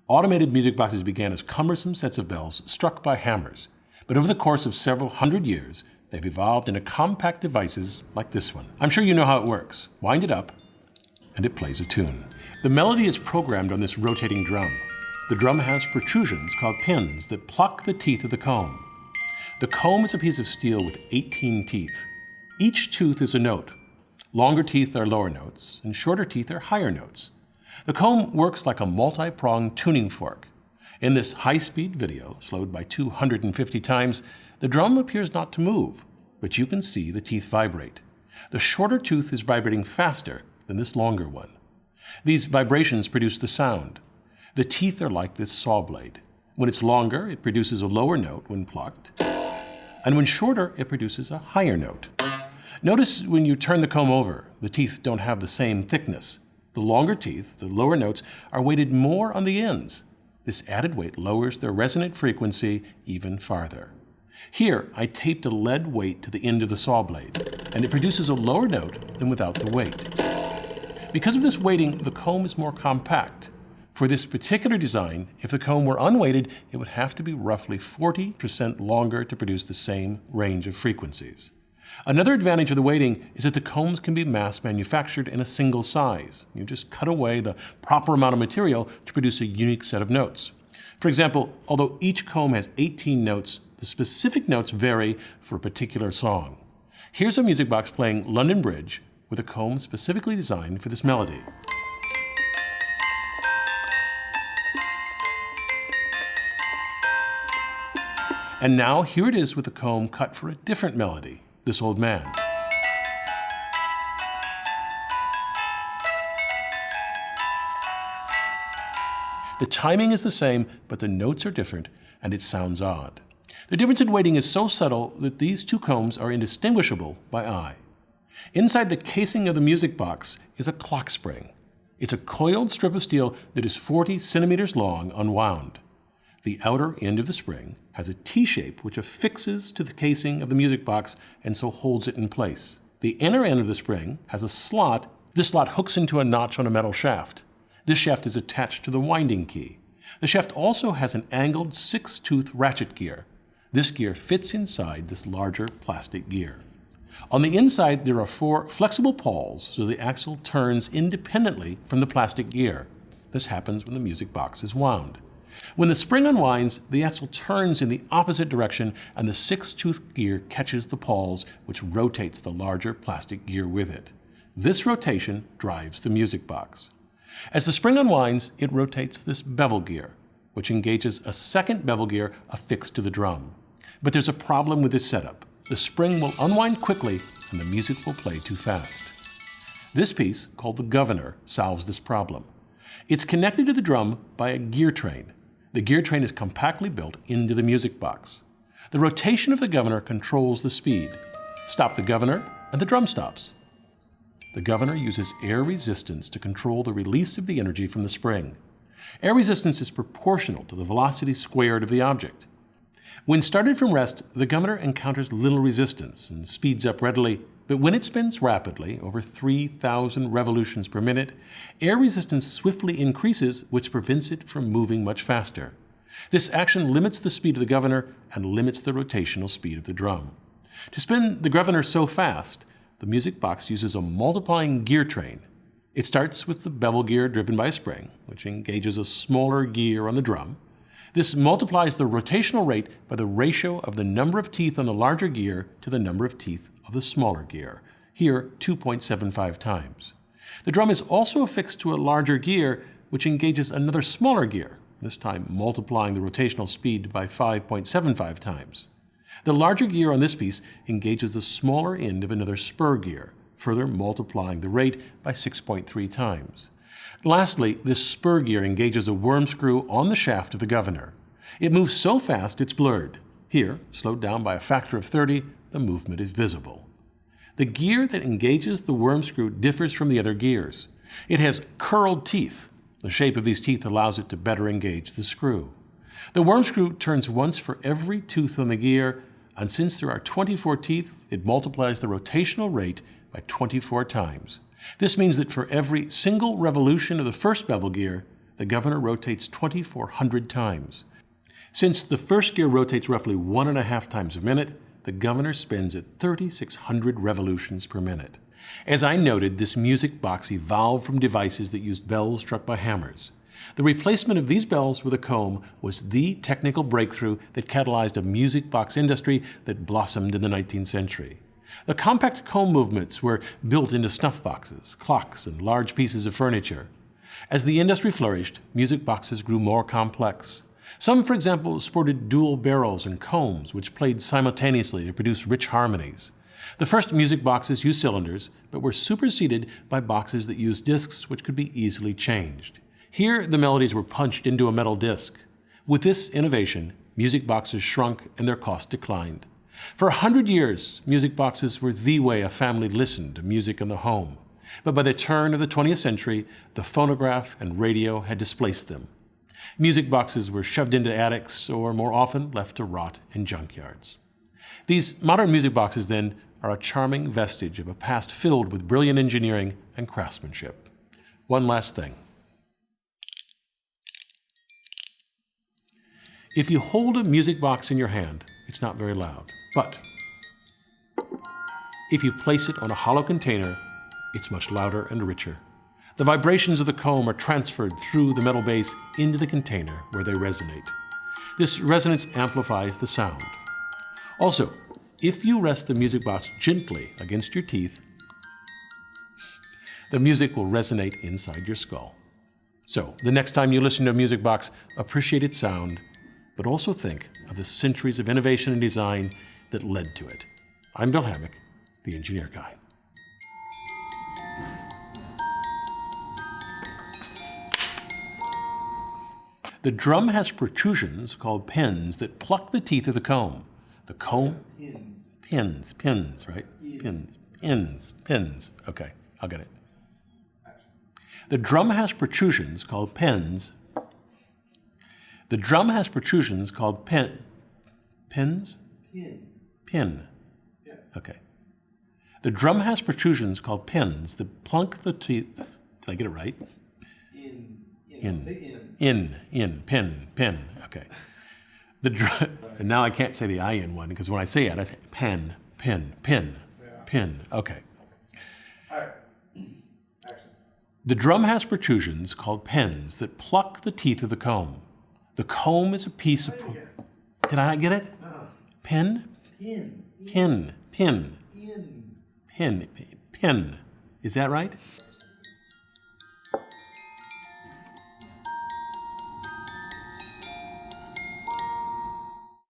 Automated music boxes began as cumbersome sets of bells struck by hammers, but over the course of several hundred years, they've evolved into compact devices like this one. I'm sure you know how it works. Wind it up, and it plays a tune. The melody is programmed on this rotating drum. The drum has protrusions called pins that pluck the teeth of the comb. The comb is a piece of steel with 18 teeth. Each tooth is a note. Longer teeth are lower notes, and shorter teeth are higher notes. The comb works like a multi-pronged tuning fork. In this high-speed video, slowed by 250 times, the drum appears not to move, but you can see the teeth vibrate. The shorter tooth is vibrating faster than this longer one. These vibrations produce the sound. The teeth are like this saw blade. When it's longer, it produces a lower note when plucked, and when shorter, it produces a higher note. Notice when you turn the comb over, the teeth don't have the same thickness. The longer teeth, the lower notes, are weighted more on the ends. This added weight lowers their resonant frequency even farther. Here, I taped a lead weight to the end of the saw blade, and it produces a lower note than without the weight. Because of this weighting, the comb is more compact. For this particular design, if the comb were unweighted, it would have to be roughly 40% longer to produce the same range of frequencies. Another advantage of the weighting is that the combs can be mass manufactured in a single size. You just cut away the proper amount of material to produce a unique set of notes. For example, although each comb has 18 notes, the specific notes vary for a particular song. Here's a music box playing London Bridge with a comb specifically designed for this melody. And now here it is with a comb cut for a different melody, This Old Man. The timing is the same, but the notes are different, and it sounds odd. The difference in weighting is so subtle that these two combs are indistinguishable by eye. Inside the casing of the music box is a clock spring. It's a coiled strip of steel that is 40 centimeters long, unwound. The outer end of the spring has a T-shape which affixes to the casing of the music box and so holds it in place. The inner end of the spring has a slot. This slot hooks into a notch on a metal shaft. This shaft is attached to the winding key. The shaft also has an angled 6-tooth ratchet gear. This gear fits inside this larger plastic gear. On the inside, there are 4 flexible pawls so the axle turns independently from the plastic gear. This happens when the music box is wound. When the spring unwinds, the axle turns in the opposite direction and the 6-tooth gear catches the pawls, which rotates the larger plastic gear with it. This rotation drives the music box. As the spring unwinds, it rotates this bevel gear, which engages a second bevel gear affixed to the drum. But there's a problem with this setup. The spring will unwind quickly and the music will play too fast. This piece, called the governor, solves this problem. It's connected to the drum by a gear train. The gear train is compactly built into the music box. The rotation of the governor controls the speed. Stop the governor, and the drum stops. The governor uses air resistance to control the release of the energy from the spring. Air resistance is proportional to the velocity squared of the object. When started from rest, the governor encounters little resistance and speeds up readily, but when it spins rapidly, over 3,000 revolutions per minute, air resistance swiftly increases, which prevents it from moving much faster. This action limits the speed of the governor and limits the rotational speed of the drum. To spin the governor so fast, the music box uses a multiplying gear train. It starts with the bevel gear driven by a spring, which engages a smaller gear on the drum. This multiplies the rotational rate by the ratio of the number of teeth on the larger gear to the number of teeth of the smaller gear, here 2.75 times. The drum is also affixed to a larger gear, which engages another smaller gear, this time multiplying the rotational speed by 5.75 times. The larger gear on this piece engages the smaller end of another spur gear, further multiplying the rate by 6.3 times. Lastly, this spur gear engages a worm screw on the shaft of the governor. It moves so fast it's blurred. Here, slowed down by a factor of 30, the movement is visible. The gear that engages the worm screw differs from the other gears. It has curled teeth. The shape of these teeth allows it to better engage the screw. The worm screw turns once for every tooth on the gear, and since there are 24 teeth, it multiplies the rotational rate by 24 times. This means that for every single revolution of the first bevel gear, the governor rotates 2,400 times. Since the first gear rotates roughly 1.5 times a minute, the governor spins at 3,600 revolutions per minute. As I noted, this music box evolved from devices that used bells struck by hammers. The replacement of these bells with a comb was the technical breakthrough that catalyzed a music box industry that blossomed in the 19th century. The compact comb movements were built into snuff boxes, clocks, and large pieces of furniture. As the industry flourished, music boxes grew more complex. Some, for example, sported dual barrels and combs, which played simultaneously to produce rich harmonies. The first music boxes used cylinders, but were superseded by boxes that used discs, which could be easily changed. Here, the melodies were punched into a metal disc. With this innovation, music boxes shrunk and their cost declined. For 100 years, music boxes were the way a family listened to music in the home. But by the turn of the 20th century, the phonograph and radio had displaced them. Music boxes were shoved into attics or, more often, left to rot in junkyards. These modern music boxes, then, are a charming vestige of a past filled with brilliant engineering and craftsmanship. One last thing. If you hold a music box in your hand, it's not very loud. But if you place it on a hollow container, it's much louder and richer. The vibrations of the comb are transferred through the metal base into the container where they resonate. This resonance amplifies the sound. Also, if you rest the music box gently against your teeth, the music will resonate inside your skull. So, the next time you listen to a music box, appreciate its sound, but also think of the centuries of innovation and design that led to it. I'm Bill Hammack, the Engineer Guy. The drum has protrusions called pins that pluck the teeth of the comb. The comb? Pins, right? Pins. Okay, I'll get it. The drum has protrusions called pins. The drum has protrusions called pins? Pin. Yeah. Okay. The drum has protrusions called pins that plunk the teeth. Did I get it right? Pin. Okay. And now I can't say the I-N one because when I say it, I say pin. Okay. All right. Action. The drum has protrusions called pins that pluck the teeth of the comb. The comb is a piece of... Did I not get it? Pin. Is that right?